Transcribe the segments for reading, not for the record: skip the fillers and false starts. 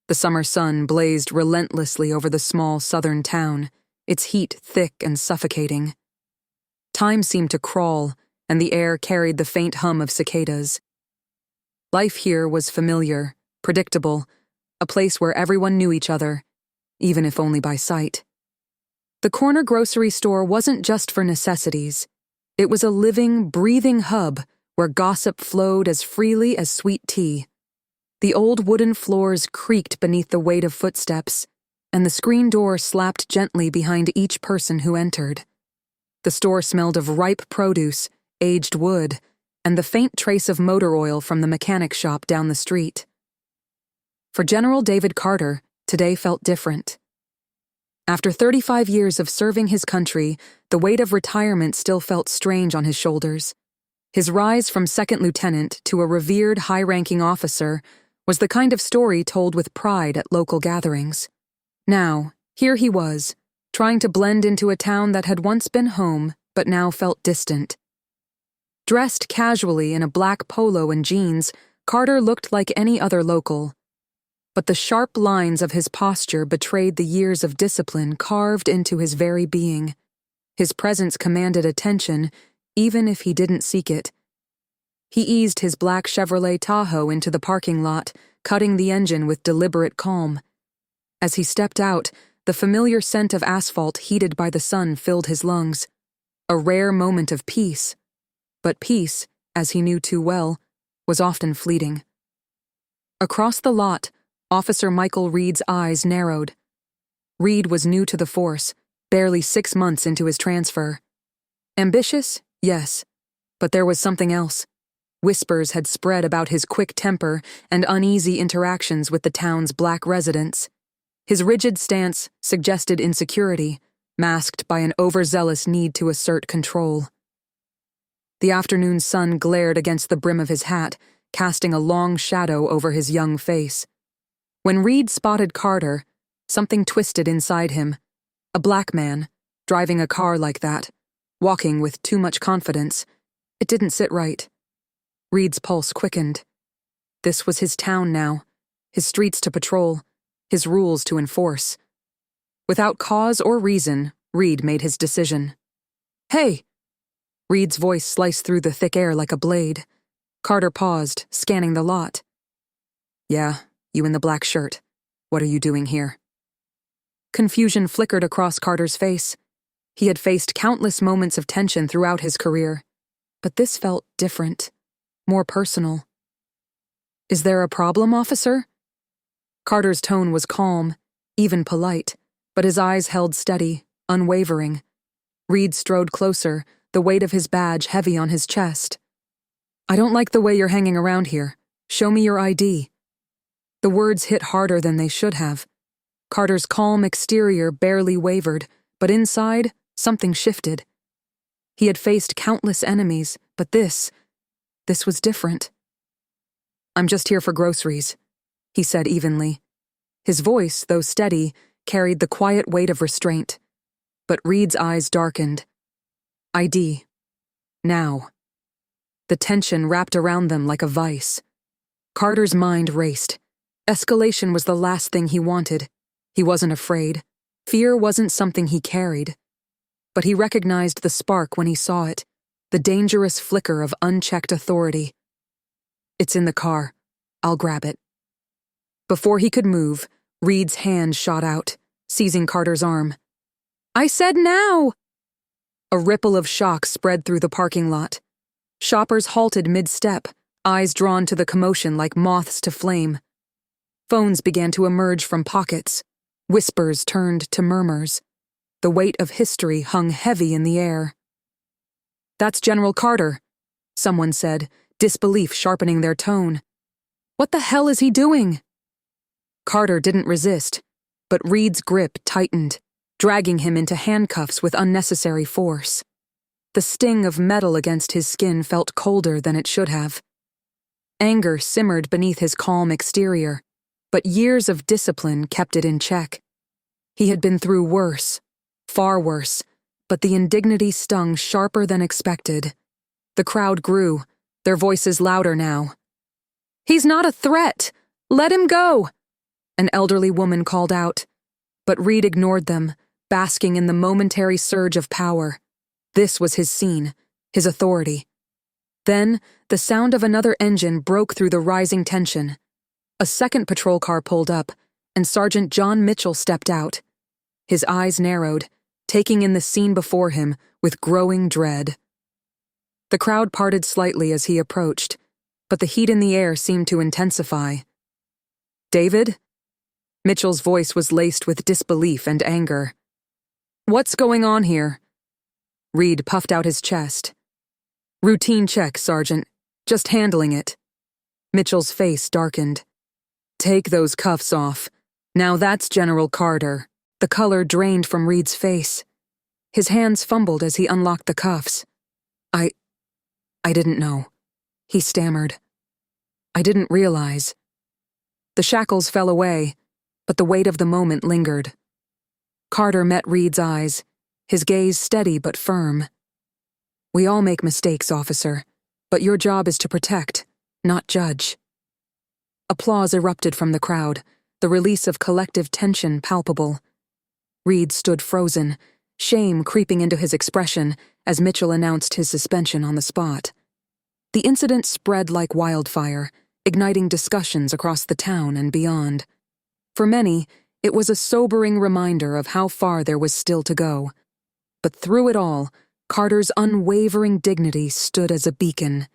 The summer sun blazed relentlessly over the small southern town, its heat thick and suffocating. Time seemed to crawl, and the air carried the faint hum of cicadas. Life here was familiar, predictable, a place where everyone knew each other, even if only by sight. The corner grocery store wasn't just for necessities. It was a living, breathing hub where gossip flowed as freely as sweet tea. The old wooden floors creaked beneath the weight of footsteps, and the screen door slapped gently behind each person who entered. The store smelled of ripe produce, aged wood, and the faint trace of motor oil from the mechanic shop down the street. For General David Carter, today felt different. After 35 years of serving his country, the weight of retirement still felt strange on his shoulders. His rise from second lieutenant to a revered high-ranking officer was the kind of story told with pride at local gatherings. Now, here he was, trying to blend into a town that had once been home but now felt distant. Dressed casually in a black polo and jeans, Carter looked like any other local. But the sharp lines of his posture betrayed the years of discipline carved into his very being. His presence commanded attention, even if he didn't seek it. He eased his black Chevrolet Tahoe into the parking lot, cutting the engine with deliberate calm. As he stepped out, the familiar scent of asphalt heated by the sun filled his lungs. A rare moment of peace. But peace, as he knew too well, was often fleeting. Across the lot, Officer Michael Reed's eyes narrowed. Reed was new to the force, barely 6 months into his transfer. Ambitious? Yes. But there was something else. Whispers had spread about his quick temper and uneasy interactions with the town's black residents. His rigid stance suggested insecurity, masked by an overzealous need to assert control. The afternoon sun glared against the brim of his hat, casting a long shadow over his young face. When Reed spotted Carter, something twisted inside him. A black man, driving a car like that, walking with too much confidence. It didn't sit right. Reed's pulse quickened. This was his town now, his streets to patrol, his rules to enforce. Without cause or reason, Reed made his decision. "Hey!" Reed's voice sliced through the thick air like a blade. Carter paused, scanning the lot. "Yeah, you in the black shirt. What are you doing here?" Confusion flickered across Carter's face. He had faced countless moments of tension throughout his career, but this felt different, more personal. "Is there a problem, officer?" Carter's tone was calm, even polite, but his eyes held steady, unwavering. Reed strode closer, the weight of his badge heavy on his chest. "I don't like the way you're hanging around here. Show me your ID." The words hit harder than they should have. Carter's calm exterior barely wavered, but inside, something shifted. He had faced countless enemies, but this was different. "I'm just here for groceries," he said evenly. His voice, though steady, carried the quiet weight of restraint. But Reed's eyes darkened. ID. Now. The tension wrapped around them like a vice. Carter's mind raced. Escalation was the last thing he wanted. He wasn't afraid. Fear wasn't something he carried. But he recognized the spark when he saw it, the dangerous flicker of unchecked authority. "It's in the car. I'll grab it." Before he could move, Reed's hand shot out, seizing Carter's arm. "I said now!" A ripple of shock spread through the parking lot. Shoppers halted mid-step, eyes drawn to the commotion like moths to flame. Phones began to emerge from pockets. Whispers turned to murmurs. The weight of history hung heavy in the air. "That's General Carter," someone said, disbelief sharpening their tone. "What the hell is he doing?" Carter didn't resist, but Reed's grip tightened, dragging him into handcuffs with unnecessary force. The sting of metal against his skin felt colder than it should have. Anger simmered beneath his calm exterior, but years of discipline kept it in check. He had been through worse, far worse, but the indignity stung sharper than expected. The crowd grew, their voices louder now. "He's not a threat! Let him go!" An elderly woman called out, but Reed ignored them, basking in the momentary surge of power. This was his scene, his authority. Then, the sound of another engine broke through the rising tension. A second patrol car pulled up, and Sergeant John Mitchell stepped out. His eyes narrowed, taking in the scene before him with growing dread. The crowd parted slightly as he approached, but the heat in the air seemed to intensify. "David?" Mitchell's voice was laced with disbelief and anger. "What's going on here?" Reed puffed out his chest. "Routine check, Sergeant. Just handling it." Mitchell's face darkened. "Take those cuffs off. Now that's General Carter." The color drained from Reed's face. His hands fumbled as he unlocked the cuffs. I didn't know," he stammered. "I didn't realize." The shackles fell away, but the weight of the moment lingered. Carter met Reed's eyes, his gaze steady but firm. "We all make mistakes, officer, but your job is to protect, not judge." Applause erupted from the crowd, the release of collective tension palpable. Reed stood frozen, shame creeping into his expression as Mitchell announced his suspension on the spot. The incident spread like wildfire, igniting discussions across the town and beyond. For many, it was a sobering reminder of how far there was still to go. But through it all, Carter's unwavering dignity stood as a beacon.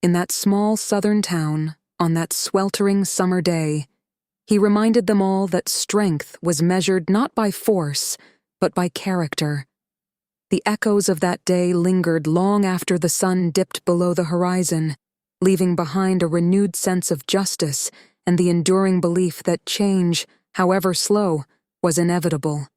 In that small southern town, on that sweltering summer day, he reminded them all that strength was measured not by force, but by character. The echoes of that day lingered long after the sun dipped below the horizon, leaving behind a renewed sense of justice and the enduring belief that change, however slow, was inevitable.